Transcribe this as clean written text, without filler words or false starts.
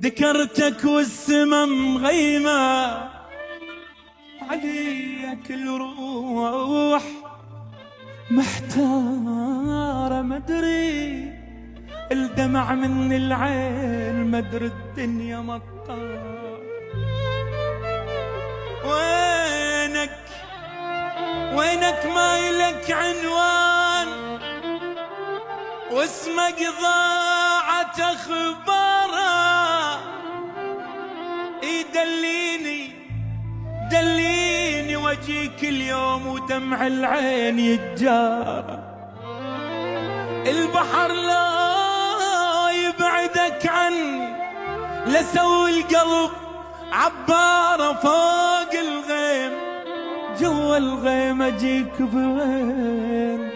ذكرتك والسما مغيمة عليك الروح محتارة مدري الدمع من العين مدري الدنيا مطار. وينك ما يلك عنوان واسمك ضاعت اخباره. دليني واجيك اليوم ودمع العين يتجارى. البحر لا يبعدك عني لسوي القلب عبارة فوق الغيم جوا الغيم اجيك بغيم